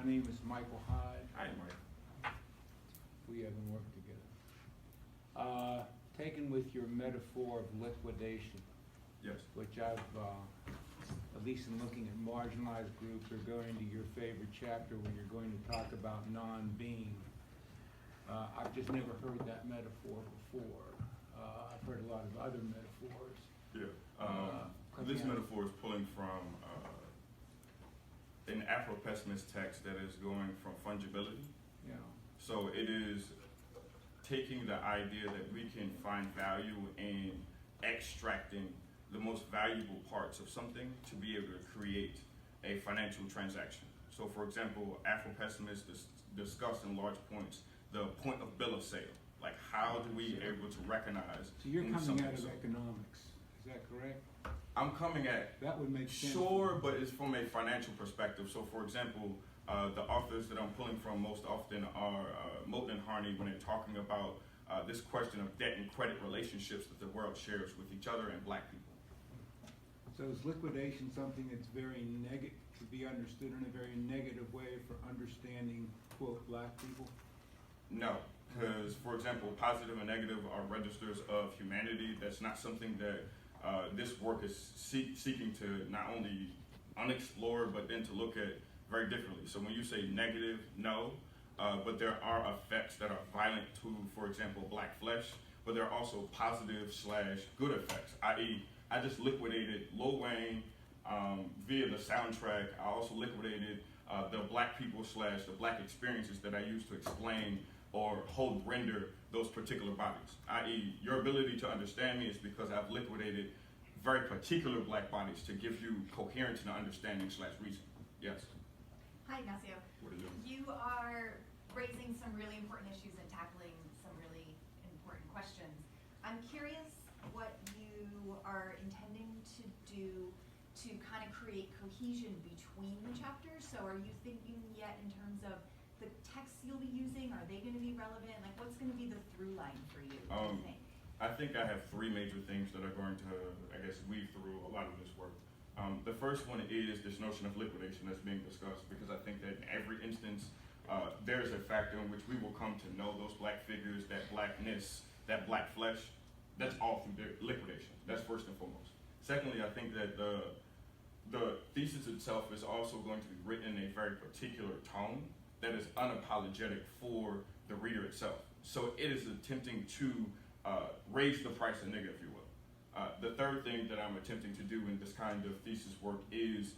name is Michael Hyde. Hi, Mike. We haven't worked together. Taken with your metaphor of liquidation, Yes. which I've, at least in looking at marginalized groups, or going to your favorite chapter when you're going to talk about non-being. I've just never heard that metaphor before. I've heard a lot of other metaphors. Yeah. coming This out of- metaphor is pulling from an Afro-pessimist text that is going from fungibility. You know, So it is taking the idea that we can find value in extracting the most valuable parts of something to be able to create a financial transaction. So for example, Afro-pessimists discuss in large points the point of bill of sale. Like how do we able to recognize so you're when coming something out of is- economics, is that correct? I'm coming at That would make sense. Sure, but it's from a financial perspective. So, for example, the authors that I'm pulling from most often are Moten and Harney when they're talking about this question of debt and credit relationships that the world shares with each other and black people. So is liquidation something that's very negative, to be understood in a very negative way for understanding, quote, black people? No, because, for example, positive and negative are registers of humanity. That's not something that this work is seeking to not only unexplore, but then to look at very differently. So when you say negative, no, but there are effects that are violent to, for example, black flesh, but there are also positive/good effects, i.e., I just liquidated Lil Wayne via the soundtrack. I also liquidated the black people/the black experiences that I use to explain or render those particular bodies, i.e., your ability to understand me is because I've liquidated very particular black bodies to give you coherence and understanding/reason. Yes. Hi, Ignacio. What are you doing? You are raising some really important issues and tackling some really important questions. I'm curious what you are intending to do to kind of create cohesion between the chapters. So are you thinking yet in terms of the texts you'll be using? Are they going to be relevant? Like, what's going to be the through line for you, do you think? I think I have three major things that are going to, I guess, weave through a lot of this work. The first one is this notion of liquidation that's being discussed, because I think that in every instance, there is a factor in which we will come to know those black figures, that blackness, that black flesh. That's all through liquidation. That's first and foremost. Secondly, I think that the thesis itself is also going to be written in a very particular tone that is unapologetic for the reader itself. So it is attempting to raise the price of nigga, if you will. The third thing that I'm attempting to do in this kind of thesis work is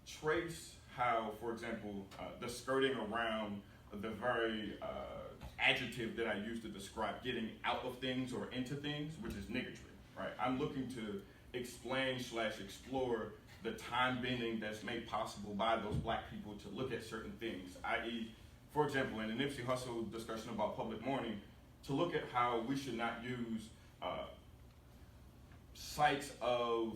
trace how, for example, the skirting around the very adjective that I use to describe getting out of things or into things, which is niggatry, right? I'm looking to explain/explore the time bending that's made possible by those black people to look at certain things, i.e., for example, in the Nipsey Hussle discussion about public mourning, to look at how we should not use sites of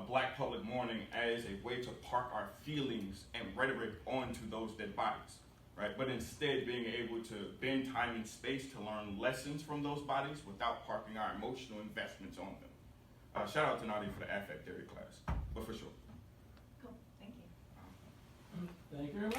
black public mourning as a way to park our feelings and rhetoric onto those dead bodies, right? But instead being able to bend time and space to learn lessons from those bodies without parking our emotional investments on them. Shout out to Nadia for the affect theory class, but for sure. Cool, thank you. Thank you very much.